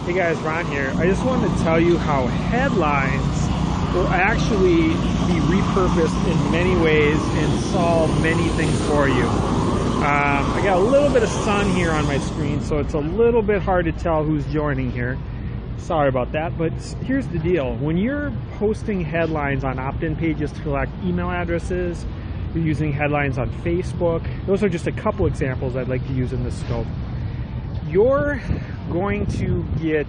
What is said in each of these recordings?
Hey guys, Ron here. I just wanted to tell you how headlines will actually be repurposed in many ways and solve many things for you. I got a little bit of sun here on my screen, so it's a little bit hard to tell who's joining here. Sorry about that, but here's the deal. When you're posting headlines on opt-in pages to collect email addresses, you're using headlines on Facebook. Those are just a couple examples I'd like to use in this scope. You're going to get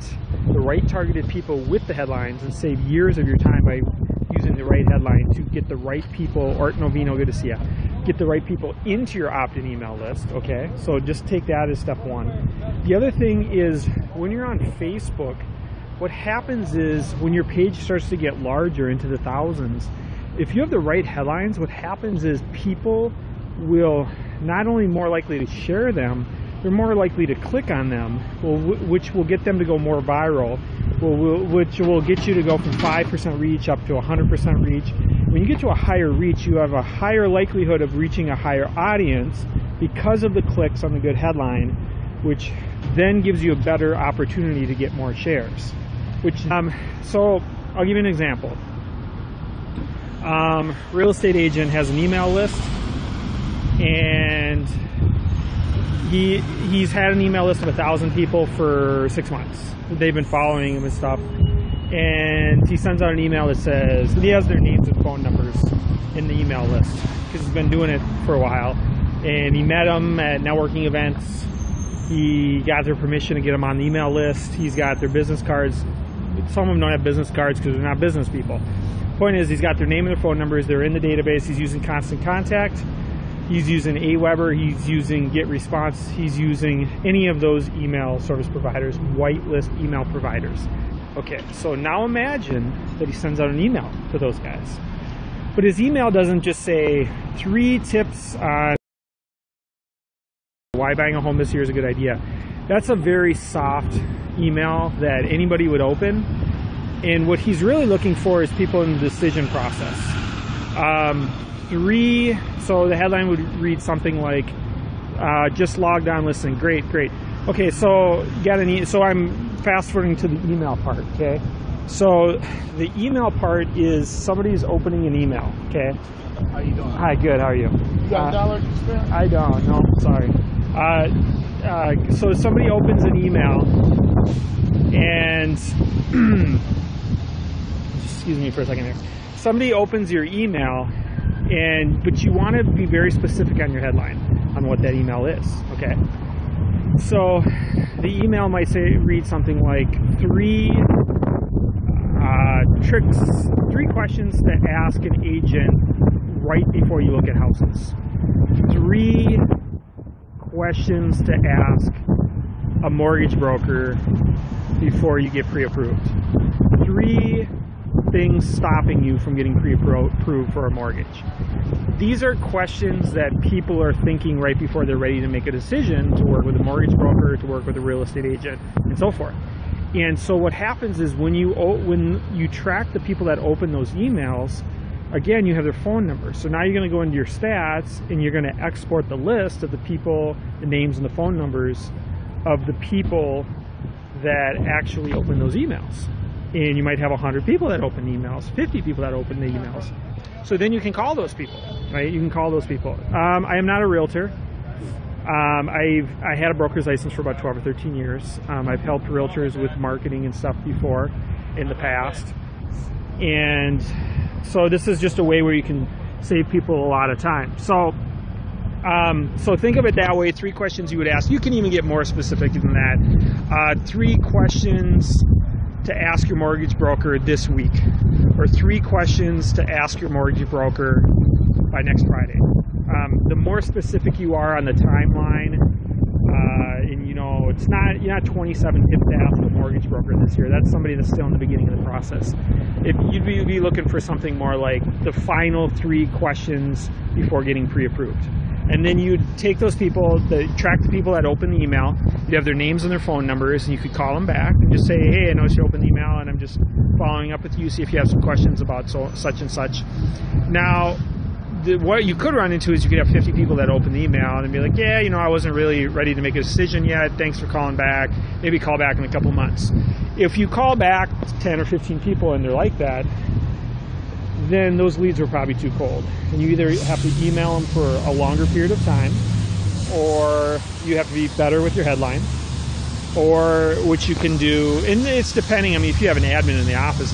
the right targeted people with the headlines and save years of your time by using the right headline to get the right people. Art Novino, good to see you. Get the right people into your opt-in email list, okay? So just take that as step one. The other thing is when you're on Facebook, what happens is when your page starts to get larger into the thousands, if you have the right headlines, what happens is people will not only more likely to share them, they're more likely to click on them, which will get them to go more viral, which will get you to go from 5% reach up to 100% reach. When you get to a higher reach, you have a higher likelihood of reaching a higher audience because of the clicks on the good headline, which then gives you a better opportunity to get more shares. So I'll give you an example. Real estate agent has an email list, and he's had an email list of 1,000 people for 6 months. They've been following him and stuff, and he sends out an email that says he has their names and phone numbers in the email list because he's been doing it for a while, and he met them at networking events. He got their permission to get them on the email list. He's got their business cards. Some of them don't have business cards because they're not business people. Point is, he's got their name and their phone numbers. They're in the database. He's using Constant Contact. He's using Aweber, he's using GetResponse, he's using any of those email service providers, whitelist email providers. Okay, so now imagine that he sends out an email to those guys. But his email doesn't just say 3 tips on why buying a home this year is a good idea. That's a very soft email that anybody would open. And what he's really looking for is people in the decision process. So the headline would read something like, just logged on listening. Great. Okay, so so I'm fast forwarding to the email part, okay? So the email part is somebody's opening an email, okay? How you doing? Hi, good, how are you? You got $1 to spare? I don't, no, sorry. So somebody opens an email and, excuse me for a second here. Somebody opens your email, but you want to be very specific on your headline on what that email is, okay? So the email might read something like 3 questions to ask an agent right before you look at houses. 3 questions to ask a mortgage broker before you get pre-approved. 3 things stopping you from getting pre-approved for a mortgage. These are questions that people are thinking right before they're ready to make a decision to work with a mortgage broker, to work with a real estate agent, and so forth. And so what happens is when you track the people that open those emails, again, you have their phone numbers. So now you're going to go into your stats and you're going to export the list of the people, the names and the phone numbers of the people that actually open those emails. And you might have 100 people that open emails, 50 people that open the emails. So then you can call those people, right? You can call those people. I am not a realtor. I had a broker's license for about 12 or 13 years. I've helped realtors with marketing and stuff before in the past. And so this is just a way where you can save people a lot of time. So think of it that way, 3 questions you would ask. You can even get more specific than that. 3 questions to ask your mortgage broker this week, or 3 questions to ask your mortgage broker by next Friday. The more specific you are on the timeline, and you're not 27 tips to ask a mortgage broker this year. That's somebody that's still in the beginning of the process. You'd be looking for something more like the final 3 questions before getting pre-approved. And then you'd take those people, track the people that open the email. You'd have their names and their phone numbers, and you could call them back and just say, hey, I noticed you opened the email, and I'm just following up with you, see if you have some questions about such and such. Now, what you could run into is you could have 50 people that open the email and be like, yeah, I wasn't really ready to make a decision yet. Thanks for calling back. Maybe call back in a couple months. If you call back 10 or 15 people and they're like that, then those leads were probably too cold. And you either have to email them for a longer period of time, or you have to be better with your headline, or what you can do, and it's depending. I mean, if you have an admin in the office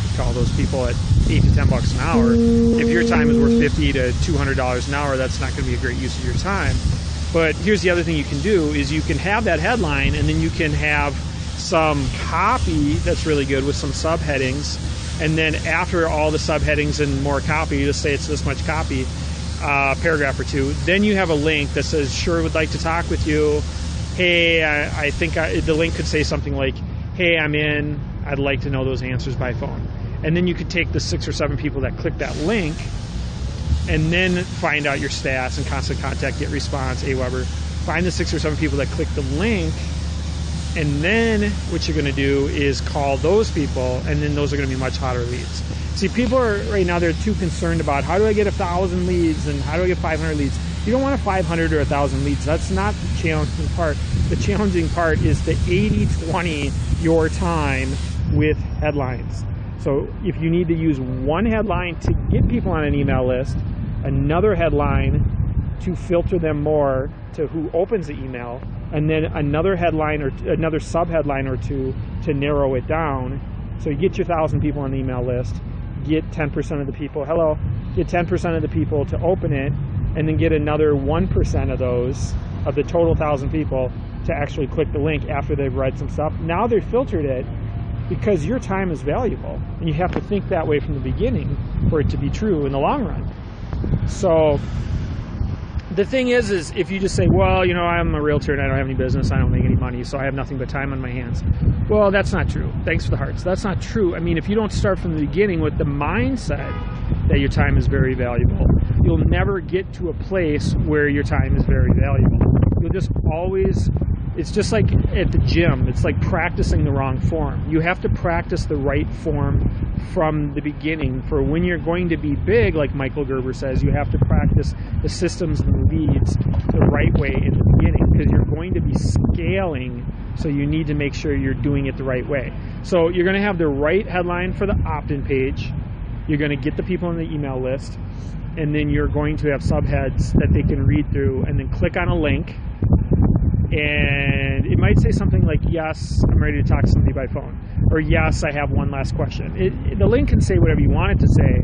could call those people at $8 to $10 an hour. If your time is worth $50 to $200 an hour, that's not going to be a great use of your time. But here's the other thing you can do is you can have that headline, and then you can have some copy that's really good with some subheadings, and then after all the subheadings and more copy, just say it's this much copy, paragraph or two, then you have a link that says, sure, would like to talk with you. Hey, I think the link could say something like, hey, I'm in, I'd like to know those answers by phone. And then you could take the 6 or 7 people that click that link and then find out your stats and constant contact, get response, AWeber. Find the 6 or 7 people that click the link, and then what you're going to do is call those people, and then those are going to be much hotter leads. See, people are right now, they're too concerned about how do I get 1,000 leads and how do I get 500 leads. You don't want 500 or 1,000 leads. That's not the challenging part. The challenging part is to 80-20 your time with headlines. So if you need to use one headline to get people on an email list, another headline to filter them more to who opens the email, and then another headline or another sub-headline or two to narrow it down. So you get your 1,000 people on the email list, get 10% of the people, get 10% of the people to open it, and then get another 1% of those, of the total 1,000 people, to actually click the link after they've read some stuff. Now they've filtered it because your time is valuable, and you have to think that way from the beginning for it to be true in the long run. So the thing is if you just say, well, I'm a realtor and I don't have any business, I don't make any money, so I have nothing but time on my hands. Well, that's not true. Thanks for the hearts. That's not true. I mean, if you don't start from the beginning with the mindset that your time is very valuable, you'll never get to a place where your time is very valuable. You'll just always, it's just like at the gym, it's like practicing the wrong form. You have to practice the right form from the beginning. For when you're going to be big, like Michael Gerber says, you have to practice the systems and the leads the right way in the beginning, because you're going to be scaling, so you need to make sure you're doing it the right way. So you're going to have the right headline for the opt-in page, you're going to get the people on the email list, and then you're going to have subheads that they can read through and then click on a link, and it might say something like, yes, I'm ready to talk to somebody by phone, or yes, I have one last question. The link can say whatever you want it to say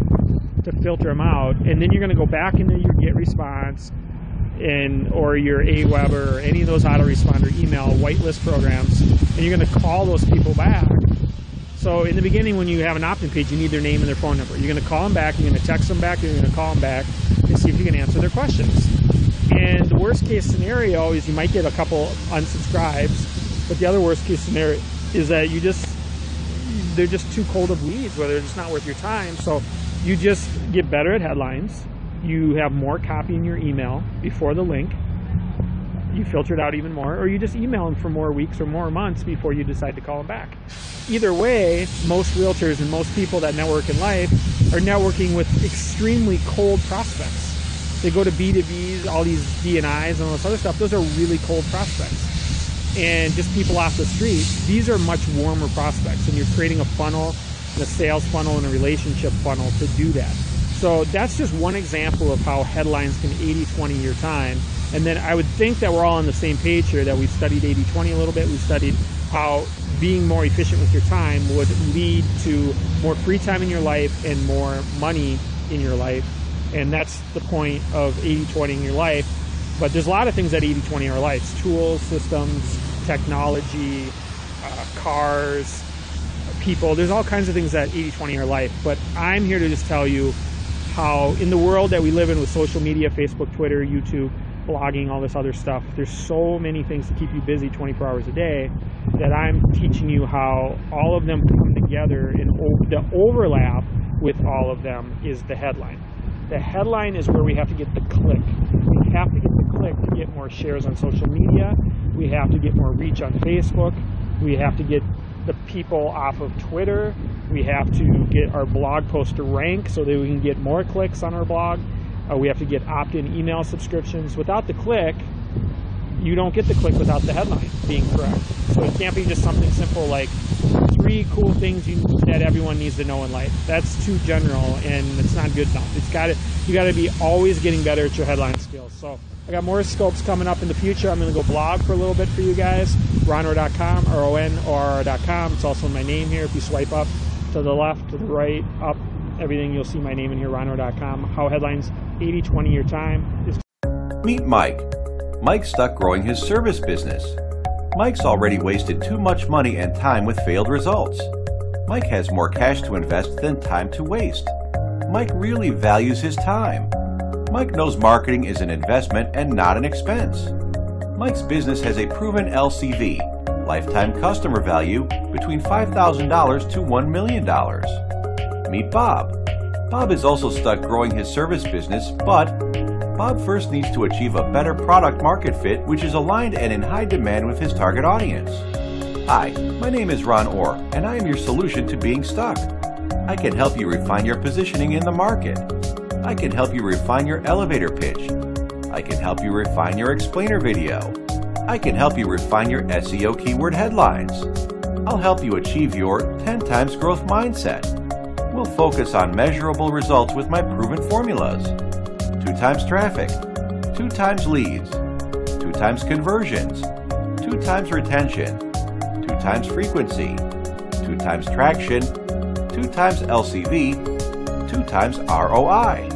to filter them out, and then you're going to go back into your get response or your AWeber or any of those autoresponder email whitelist programs, and you're going to call those people back. So in the beginning, when you have an opt-in page, you need their name and their phone number. You're going to call them back, you're going to text them back, you're going to call them back and see if you can answer their questions. And the worst case scenario is you might get a couple unsubscribes, but the other worst case scenario is that they're just too cold of leads, where they're just not worth your time. So you just get better at headlines. You have more copy in your email before the link. You filter it out even more, or you just email them for more weeks or more months before you decide to call them back. Either way, most realtors and most people that network in life are networking with extremely cold prospects. They go to B2Bs, all these D&Is and all this other stuff. Those are really cold prospects. And just people off the street, these are much warmer prospects. And you're creating a funnel, a sales funnel, and a relationship funnel to do that. So that's just one example of how headlines can 80-20 your time. And then I would think that we're all on the same page here, that we studied 80-20 a little bit. We studied how being more efficient with your time would lead to more free time in your life and more money in your life. And that's the point of 80-20 in your life. But there's a lot of things that 80-20 in our lives: tools, systems, technology, cars, people. There's all kinds of things that 80-20 in our life. But I'm here to just tell you how in the world that we live in with social media, Facebook, Twitter, YouTube, blogging, all this other stuff, there's so many things to keep you busy 24 hours a day, that I'm teaching you how all of them come together, and the overlap with all of them is the headline. The headline is where we have to get the click. We have to get the click to get more shares on social media. We have to get more reach on Facebook. We have to get the people off of Twitter. We have to get our blog post to rank so that we can get more clicks on our blog. We have to get opt-in email subscriptions. Without the click, you don't get the click without the headline being correct. So it can't be just something simple like 3 cool things that everyone needs to know in life. That's too general and it's not good enough. You gotta be always getting better at your headline skills. So I got more scopes coming up in the future. I'm gonna go blog for a little bit for you guys. RonOr.com, RONOR.com. It's also my name here. If you swipe up to the left, to the right, up, everything, you'll see my name in here, RonOr.com. How headlines 80-20 your time is. Meet Mike. Mike's stuck growing his service business. Mike's already wasted too much money and time with failed results. Mike has more cash to invest than time to waste. Mike really values his time. Mike knows marketing is an investment and not an expense. Mike's business has a proven LCV, lifetime customer value, between $5,000 to $1 million. Meet Bob. Bob is also stuck growing his service business, but Bob first needs to achieve a better product market fit which is aligned and in high demand with his target audience. Hi, my name is Ron Orr, and I am your solution to being stuck. I can help you refine your positioning in the market. I can help you refine your elevator pitch. I can help you refine your explainer video. I can help you refine your SEO keyword headlines. I'll help you achieve your 10 times growth mindset. We'll focus on measurable results with my proven formulas. 2 times traffic, 2 times leads, 2 times conversions, 2 times retention, 2 times frequency, 2 times traction, 2 times LCV, 2 times ROI.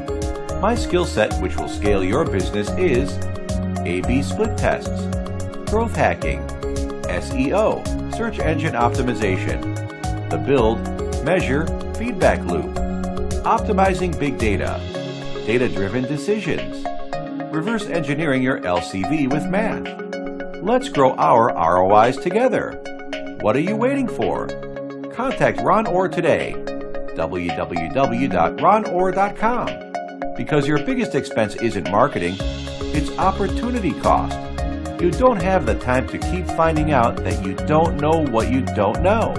My skill set, which will scale your business, is A/B split tests, growth hacking, SEO, search engine optimization, the build, measure, feedback loop, optimizing big data, data-driven decisions, reverse engineering your LCV with math. Let's grow our ROIs together. What are you waiting for? Contact Ron Orr today, www.ronorr.com. Because your biggest expense isn't marketing, it's opportunity cost. You don't have the time to keep finding out that you don't know what you don't know.